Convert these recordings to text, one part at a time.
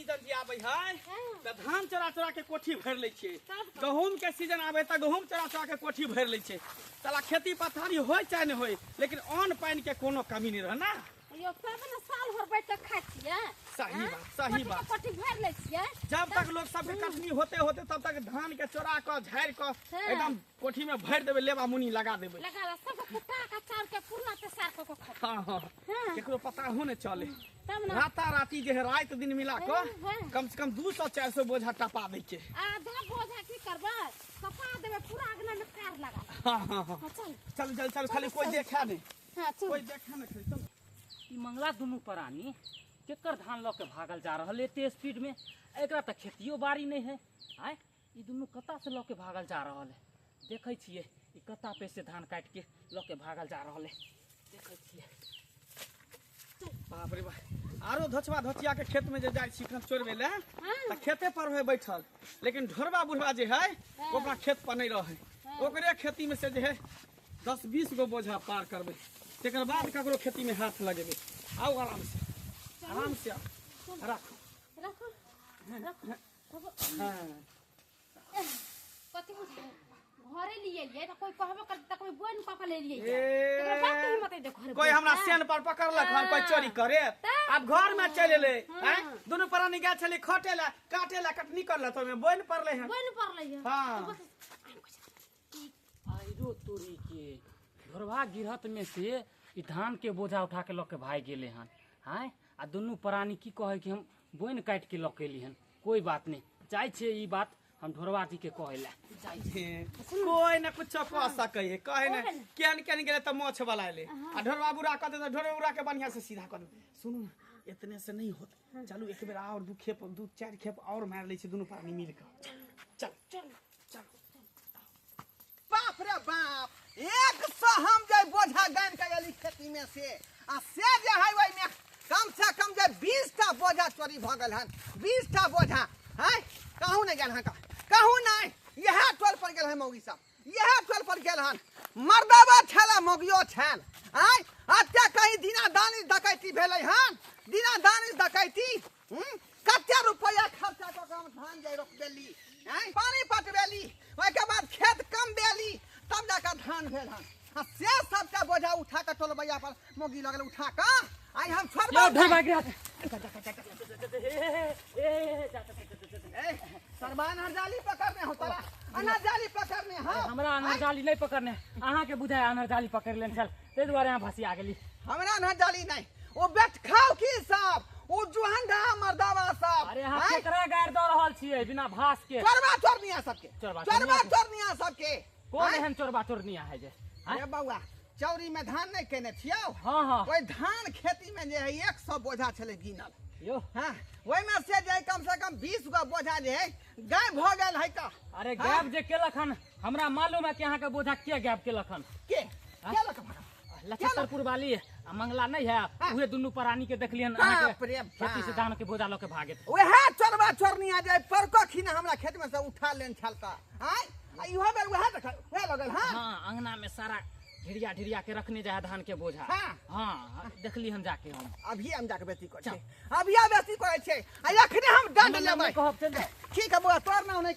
Season जे आबै है त धान चरा चरा के कोठी भर ले छे। गहूम के सीजन आबै त गहूम चरा चरा के कोठी भर ले छे। साला खेती पथारी होय चाहे न होय लेकिन अन्न पानी के कोनो कमी नहीं रहना। यो सब न साल भर बैठ के खाइ छियै। सही बात कोठी भर ले छियै। जब तक लोग सबके कटनी होते होते तब तक धान के चोरा के झाड़ के एकदम कोठी में भर देबे, लेबा मुनी लगा देबे। लगा ला सब कुटा का चार के पुरना ते सार को खा। हां केकरो पता हो न चले। तब न राता राती जे है रात दिन मिला के कम से कम 200 400 बोझा टपा दै छे। आधा बोझा की करबे सफा देबे पूरा अगना में कार लगा। हां चल खाली कोई देखा नहीं। हां चल कोई देखा नहीं चल। ई मंगला दुनू प्राणी केकर धान ल के भागल जा रहल एते स्पीड में। एकरा त खेतियो बाड़ी नहीं है। आय ई दुनू कता से ल के भागल जा रहल है। देखै छियै ई कता पे से धान काट के ल के भागल जा रहल है। देखै छियै बाप रे बाप। आरो धचवा धचिया के खेत में जे जाय छिखन चोरबे ले त खेते पर है बैठल, लेकिन ढोरबा बुढ़वा जे है ओकरा खेत पर नहीं रहे। ओकरे खेती में से जे है 10-20 गो बोझा पार करबे, तेकर बाद ककरो खेती में हाथ लगेबे। आओ आराम से रखो हां कथि बुझे घरे लिए लिए त कोई कहबो कर त कोई बोन पकड़ ले लिए तोरा बात के हिम्मत है घर कोई हमरा सेन पर पकड़लक घर कोई चोरी करे। अब घर में चले ले हैं दोनों प्राणी गया चले खटेला काटेला कटनी करला तो में बोन पड़ले हैं। बोन पड़ले है। हां आइरो तोरी के घरवा गिरहत में से ई धान के बोझा उठा के ल के भाग गेले हन। हां आ दुनू प्राणी की कहे कि हम बोन काट के ल के लिहन। कोई बात नहीं जाय छे ई बात हम ढोरवा जी के कहेला जाय छे। कोई न कुछ कह सके है कहे न केन केन गेले त मोछ वाला ले आ ढोरवा बुरा कहते त ढोरवा के बढ़िया से सीधा कर दे। सुनो ना इतने से नहीं होता, चलो एक बेर और दू चार खेप और मार ले छे दोनों प्राणी मिल के। चल बाप रे बाप 100 हम जे बोझा गान के गेली खेती में से आ से जे है ओइ में कम से कम जे 20 टा बोझा चोरी भ गेल हन। 20 टा बोझा है कहूं नहीं गेल हन कहूं नहीं। यह टोल पर गेल है मौगी सब, यह टोल पर गेल हन। मर्दावा छला मौगियो छल आय अत्या कहीं दिना दानी डकैती भेलै हन। दिना दानी डकैती कत्ते रुपया खर्चा क हम धान जे रोक देली पानी पटवेली ओइ के बाद खेत कम देली तब जाकर धान भेल हन। आ से सबटा बोझा उठा के टोल भैया पर मोगी लगल उठा के आई हम छोड़बा ढोरवा गिरहत सरबान हरजाली पकड़ने हो तोरा अनार जाली पकड़ने हो। हमरा अनार जाली नहीं पकड़ने अहाँ के बुझाय अनार जाली पकड़ लेन छल ते दुआरे यहाँ फंसिया गेली। हमरा अनार जाली नहीं ओ बेट खाओ की सब ओ जुहंडा मर्दावा सब। अरे यहाँ केकरा गाड़ द रहल छियै बिना भास के। चोरबा चोरनिया सबके चोरबा चोरनिया सबके कौन एहन चोरबा चोरनिया है जे। अरे बउआ चौरी में धान नहीं केने छियो। हां ओइ धान खेती में जे है 100 बोझा छले गिनल यो हां ओइ में से जे कम 20 गो बोझा जे है गायब भ गेल है का। अरे गायब जे केलक हन हमरा मालूम है कि अहाँ के बोझा के गायब केलक हन। के केलक लछतरपुर वाली आ मंगला नहीं है उहे दुनू प्राणी के देखलियन अहाँ के खेती से धान के बोझा ल के भागे। ओहे चोरबा चोरनिया जे परको खिना हमरा खेत में से उठा लेन छलता हां इहो बेर वह देख वह लगल हां। हां अंगना में सारा ढिरिया के रखने जाए धान के बोझा। हां देखली हम जाके हम अभी हम जाके बेटी को छे अभी आ बेटी को छे आ एखने हम दंड लेबै कहब चल ठीक है बुआ तोर नाम नहीं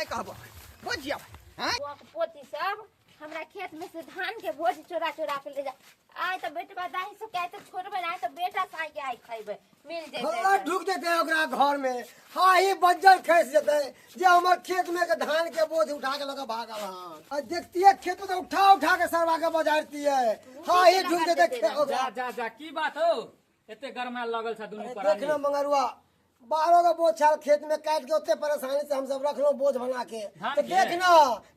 कहबो बुझियो हां पोती सब हमरा खेत में से धान के बोझ चोरा के ले जा। आय तो बेटवा दाई से कहे तो छोड़बे ना तो बेटा साई के आई खाइबे मिल जेते हल्ला ढुक देते ओकरा घर में। हां ही बज्जर खस जेते जे हमर खेत में के धान के बोझ उठा के लगा भागल हन। आ देखतिए खेत में उठा के सरवा के बजारती है। हां ही ढुक देते ओकरा जा की बात हो एते गरमा लगल छ दुनू प्राणी। देखना मंगरुआ 12 का बोझ छाल खेत में काट के ओते परेशानी से हम सब रखलो बोझ बना के तो देखना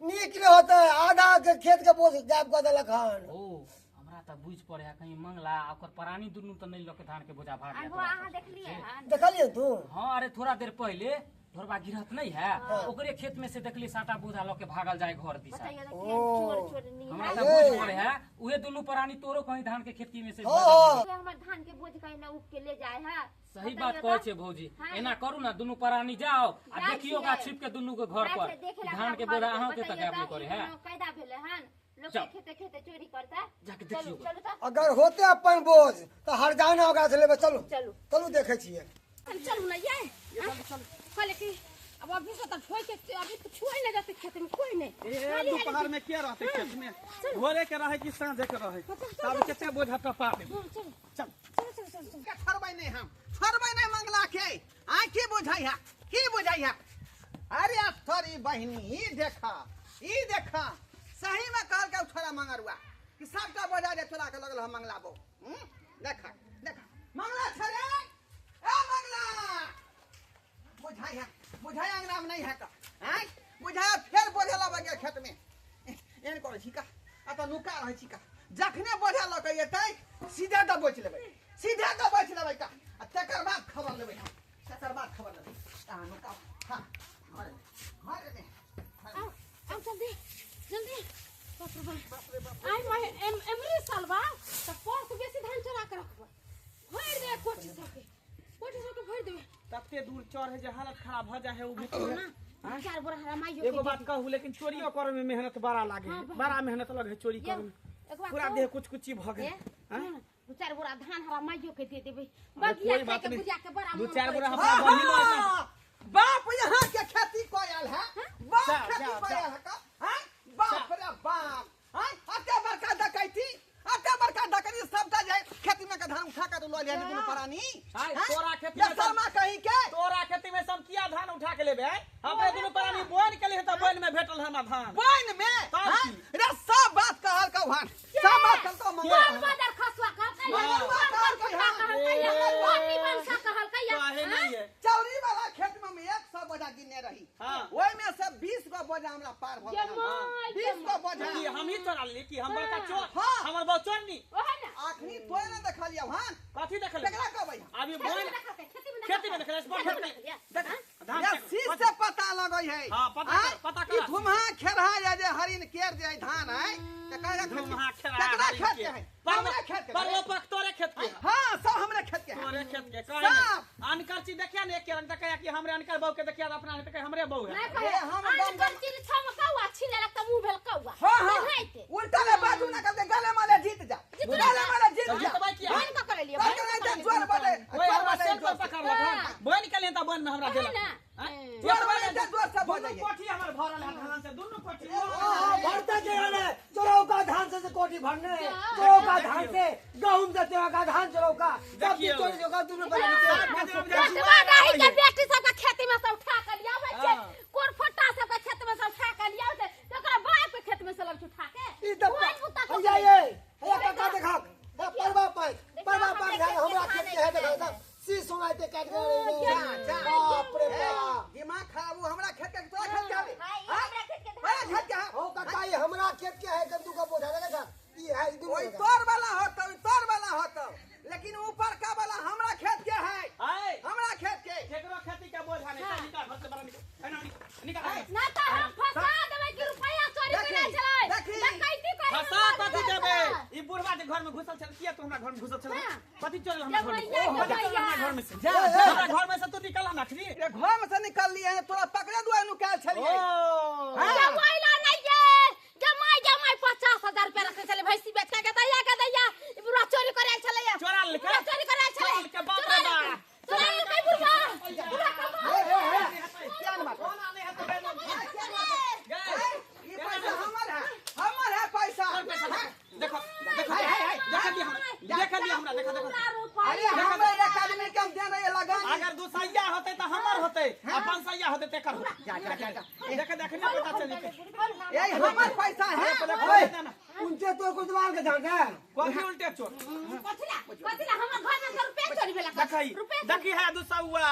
नीक रे होते आधा के खेत के बोझ गायब कर देलक हन। ओ हमरा त बुझ पड़े है कहीं मंगला ओकर प्राणी दुनू त नहीं लके धान के बोझा भाग गया। अहाँ देखलिए देखलिए तू। हां अरे थोड़ा देर पहले ढोरबा गिरहत नहीं है ओकरे खेत में से देखली साटा बोझा लके भागल जाए घर दिशा। हमरा त बुझ पड़े है उहे दुनू प्राणी तोरो कहीं धान के खेती में से हमर धान के बोझ कहीं ना उठ के ले जाए है। सही बात कहै छे भौजी एना करू ना दुनू प्राणी जाओ आ देखियो गा छिप के दुनू के घर पर धान के बोझा अहाँ के त गायब नहीं करे है। कायदा भेले हन लोग खेते चोरी करता जाके देखियो अगर होते अपन बोझ तो हर जाना ओकरा से लेबे चलो चलो चलो देखे छिए। चलू ना ये कहले कि अब अभी से तक होई के अभी तो छुई ना जाते खेत में कोई नहीं ए दोपहर में क्या रहते खेत में भोरे के रहे कि साँझे के रहे तब केते बोझा टपा दे चल के फरबै नहीं हम फरबै नहीं मंगला के आंखी बुझाइया की बुझाइया अरे थोड़ी बहनी ई देखा सही में कहल के छोरा मंगरुआ कि सबटा बोझा दे तोरा के लगल हम मंगलाबो देखा मंगला छरे ए मंगला बुझाइया अंगना में नहीं है का हैं बुझाया फिर बोझा लाबे के खेत में एन करे छिका आ त नुका रहे छिका जखने बोझा ल के एतै सीधे दबोच लेबै का आ तकर बाद खबर लेबै आ नुका हां मारे ने आओ जल्दी बाप रे बाप आई मैं एमरी सालवा त पर को बेसी धान चोरा के रखबो भर दे कोठी सके भर देबे तते दूर चढ़े जे हालत खराब हो जाए है उ भी ना 4 बोरा हरा माइयो एगो बात कहू लेकिन चोरियो करे में मेहनत बड़ा लागे बड़ा मेहनत लगे चोरी करे में पूरा देह कुछ चीज भ गए हां 2-4 बोरा धान हरा माइयो के दे देबे बगिया के बुझा के बड़ा 2-4 बोरा हमरा बहिनो बाप यहाँ के खेती कोयल है बाप खेती कोयल है का हैं बाप रे बाप हैं अते बड़का डकैती सबटा जाए खेती में का धान उठा के तो लो लिया निकुल परानी तोरा खेती ये में शर्मा कहीं के तोरा खेती में सब किया धान उठा के लेबे हमरे दुनु परानी बोन के लिए त बोन में भेटल हमरा धान बोन में रे सब बात कहल का भान सब बात कहल तो मंगा बाजार खसवा चौरी वाला खेत में 100 बोझा गिने रही ओई में से 20 गो बोझा हमरा पार भ गया 20 गो बोझा हम ही तोरा ली कि हम बड़का चोर हमर बहु चोर नी आखरी तोय न देखलिया भान कथि देखल देखला कहबै अभी बोन खेती में देखल देख धान ये शीश से पता लगई है हां पता कर धुमहा खेरहा या जे हरिन केर जे धान है त कहला धुमहा केकरा खेत के है हमरे खेत के परलो पक तोरे खेत के हां सब हमरे खेत के तोरे खेत के कहे अनकर चीज देखिया ने एक केरन त कहे कि हमरे अनकर बहू के देखिया अपना त कहे हमरे बहू है ए हम गम चीज छम कौआ छीने लगता मुंह भेल कौआ हां उल्टा ले बाजू ना कर दे गले माले जीत जा गले माले जीत जा भाई की बोन का कर लिया जोर बड़े ओए हमरा सेल पर पकड़ ल बोन के लिए त बोन में हमरा देला जोर बड़े जोर सब हो दोनों जाए कोठी हमर भरल है धान से दोनों कोठी भरता के वाले चौका धान से कोठी भरने चौका धान से गहूं से चौका धान चौका सब चोरी चौका दोनों नहीं के बेटी सब का खेती में सब उठा के लिया बच्चे कोन फट्टा सब का खेत में सब उठा के लिया से तकरा बाप के खेत में से सब उठा के ई दब जाइए हे काका देखा परवा पाई हमरा खेत के है देखा सी सुनाइते काट दे बाप रे बाप दिमाग खराब हो हमरा खेत के तोरा खेत के आवे हमरा खेत के हां खेत के हो काका ये हमरा खेत के है कद्दू का बोझा लगा ई है ओई तोर वाला होतो लेकिन ऊपर का वाला हमरा खेत के है हमरा खेत के केकरो खेती के बोझा नहीं निकाल घर से बाहर निकाल ना त हम फसा देबै कि रुपया चोरी करे चले डकैती करे फसा कथि देबे ई बुढ़वा के घर में घुसल छल किया तू हमरा घर में घुसल छल कथि चोरल हमरा घर में से हमरा घर में से तू निकल ना खरी रे घर में से निकल लिए तोरा पकड़े दुआ नुकाल छलिए जमाइला नहीं ये जमाई 50,000 रुपया रखे चले भैंसी बेच के दैया ई बुढ़ा चोरी करे चले चोरा लेके चोरी करे चले के बाप रे बाप चोरा लेके बुढ़ा क्या बात सोना नहीं है तो बेनो ये पैसा हमर है पैसा देखो देख लिया हमरा देखो अरे हमरे एक आदमी के हम दे रहे लगान अगर दूसैया होते तो हमर होते अपन सैया होते तेकर देख नहीं पता चली ए हमर पैसा है उनसे तो कुछ मांग के जान है कथि उल्टे चोर कथिला हमर घर में रुपया चोरी भेला देखी है दूसौआ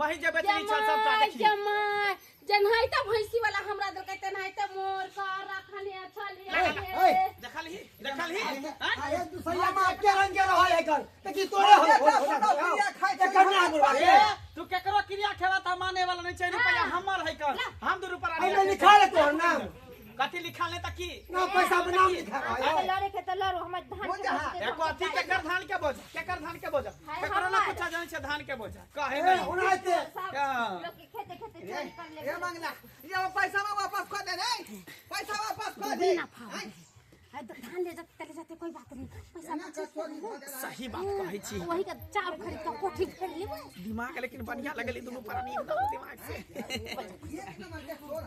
मही जे बेचनी छल सबटा देखी जमाई जनहाई त भैंसी वाला हमरा दल कहते नहीं त मोर का रखले छलिए देखल ही अरे दूसरा मां के रंग के रहा है कर कि तोरे हो करना बुलवा के तू केकरो क्रिया खेला त माने वाला नहीं चाहिए रुपया हमर है कर हम 2 रुपया हमने लिखा ले तोर नाम कथि लिखा ले त की ना पैसा पे नाम लिखा है लड़े के त लड़ो हमर धान के एको अथी केकर धान के बोझा केकरो ना पूछा जाने छै धान के बोझा कहे ए उनाइते लोग के खेते चोरी कर ले ये मांगला ये पैसा वापस कर दे रे पैसा वापस कर दे धान ले जाते कोई बात नहीं पैसा बचे सही बात कहै छी वही का चाउर खरीद के कोठी फेर लेबै दिमाग लेकिन बढ़िया लगल दोनों प्राणी एकदम दिमाग से एक नंबर के चोर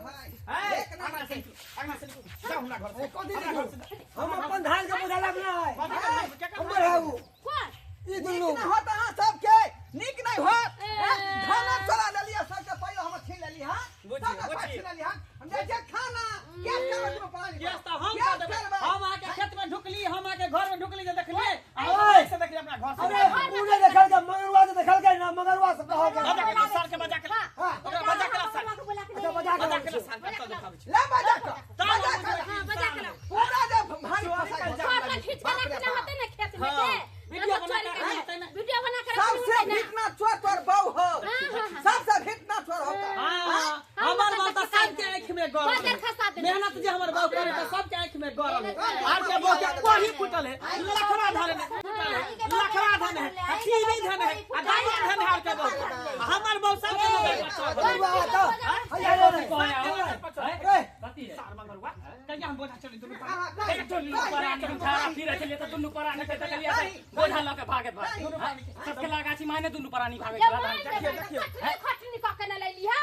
है एक नंबर से आगना से जाओ हमरा घर से हम अपन धान के बोझा लगना है क्या हमर है वो कौन ई नीक दुनु न होत अहाँ सबके नीक नहीं होत खाना चला लेलिए सबके पहले हम छीन लेली हां बुझी, सबके बुझी। छीन लेली हां हम जाय छै खाना क्या करब तुम पानी यस तो हम क्या कर देबै करबै? हम आके खेत में ढुकली हम आके घर में ढुकली जे देखलिए ऐसे देखली अपना घर अरे से पूरे देखल के मगरवा तो देखल के ना मगरवा सब हो बजा गया के सर के बजा के ओकरा बजा के सर अच्छा बजा बजा के के सर के दिखाबै छी ले बजा के हां बजा के पूरा जब भारी फसाई तो अपना खींच के रखना होते ना खेत में के वीडियो बना के रखते ना वीडियो बना के सबसे रखना भिटना चोर तोर बहु हो सबसे भिटना चोर होता हां हमर बात तो सबके आंख में गौर बाजार खसा दे मेहनत जे हमर बाऊ करे तो सबके आंख में गौर है आर के बाऊ के कोही फुटल है लखवा धन है फुटल है लखवा धन है अखीरी धन है आ दाना धन है आर के बाऊ हमर बाऊ सबके मगरवा तो अरे कथी है सार मंगरवा कहिया हम बोझा चली दुनु एक दुनु परानी हम थारा फिर चलिए तो दुनु परानी के चलिए बोझा लके भागत भाई सबके लगाची मायने दुनु परानी भागे देखिए खटनी क के न ले लिया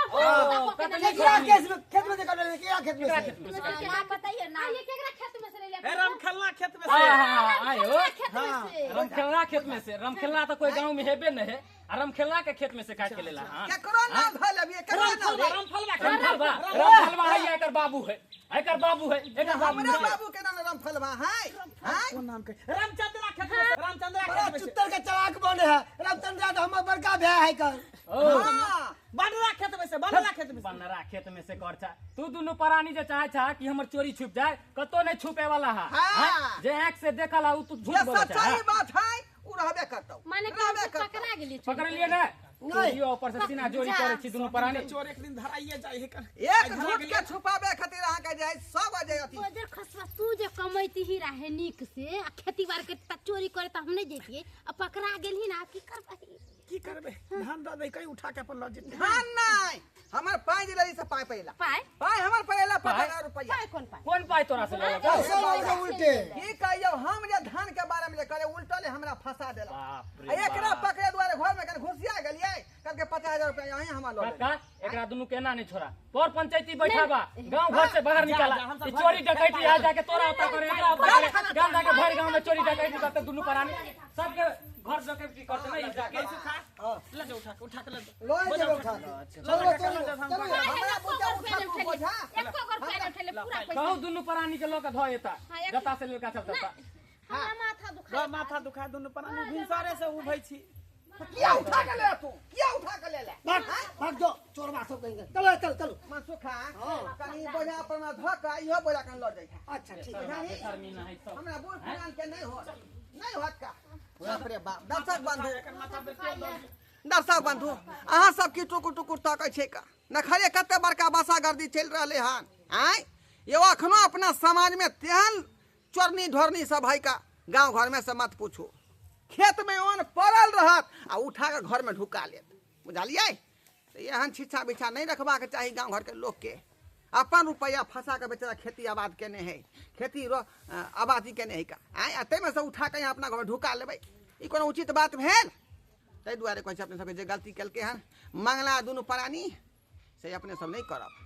क्या खेत में देखल के क्या खेत में से नाम बताइए ना ये केकरा खेत में से ले लिया ए रमखलना खेत में हां आयो खेत में से रमखेलना खेत में से रमखेलना तो कोई गांव में हेबे नहीं है आ रमखेलना के खेत में से काट के लेला हां केकरो नाम भल अभी केकरो नाम रमफलवा है एकर बाबू है एकर बाबू है एकर बाबू हमरा है बाबू के नाम रामफलवा है हैं कौन नाम के रामचंद्रा खेत में से रामचंद्रा बड़ा खेत में से चुत्तर के चलाक बने है रामचंद्र तो हमर बड़का भाई है कर हां बनरा खेत में से बनरा खेत में से बनरा खेत में से करछा तू दुनु परानी जे चाहे छा कि हमर चोरी छुप जाए कतो नहीं छुपे वाला है हाँ। जे आंख से देखला उ तू झूठ ये बोले सच्चाई बात है उ रहबे करतौ माने रहबे कि पकड़ा गेली पकड़ लिए ना चोरियो ऊपर से सीना चोरी करे छी दुनु परानी चोर एक दिन धराइए जाए है कर एक झूठ के छुपाबे खातिर अहाँ के जाय सब अजय अथी ओजर खसवा तू जे कमैती ही रहे नीक से आ खेती बार के चोरी करे त हम नहीं जैतिए आ पकड़ा गेलही ना की करबही की करबे धान द दे कहीं उठा के अपन ल जेते धान नहीं हमर पाई दिलरी से पाई पहिला पाए पाई हमर पहिला 50,000 रुपया पाए कौन पाए कौन पाई तोरा से लेगा कैसे लोग उल्टे की कहियो हम जे धान के बारे में जे करे उल्टले हमरा फंसा देला बाप आ रे एकरा पकड़े दुआरे घर में कन घुसिया गेलिए करके 50,000 रुपया यहीं हमरा लो काका एकरा दुनु केना नहीं छोड़ा तोर पंचायती बैठाबा गांव घर से बाहर निकाला ई चोरी डकैती आ जाके तोरा ऊपर करे एकरा ऊपर करे गांव जाके भर गांव में चोरी डकैती करते दुनु परानी सबके घर डकैती करते ना ई जाके ले जा उठा के ले जा लोए जब उठा चलो चलो हमरा बुझा उठा तू बोझा एको गो पाए उठेले पूरा पैसा कहू दुनु परानी के लोग धो एता गता से लेका चलता हमरा माथा बा दुखा माथा दुखा दुनु परानी भिनसारे से उभै छी किया उठा के ले तू किया उठा के ले भाग दो चोर बात सब कहेंगे चलो चलो चलो मनसुखा कनी बोझा पर में धक्का इहो बोझा कन लो जाई अच्छा ठीक है शर्मी ना है सब हमरा बूढ़ पुरान के नहीं होत का बाप रे बाप दर्शक बंधु दर्शक बंधु अहाँ सब की टुकुर टुकुर ताकै छै का नखरे कते बड़का बासा गर्दी चल रहले हन आय ये अखनो अपना समाज में तेहन चोरनी ढोरनी सब है का गांव घर में से मत पूछो खेत में ओन पड़ल रहत आ उठा के घर में ढुका लेत बुझलिए तो एहन छिछा बिछा नहीं रखबा के चाही गांव घर के लोग के अपन रुपया फंसा के बेचारा खेती आबाद केने है खेती आबादी केने है का आय ते में से उठा के यहाँ अपना घर में ढुका लेबै ई कोनो उचित बात भेल ताहि दुआरे कहै छै अपने सबके जे गलती केलकै हन मंगला दुनू प्राणी से अपने सब नहीं करब।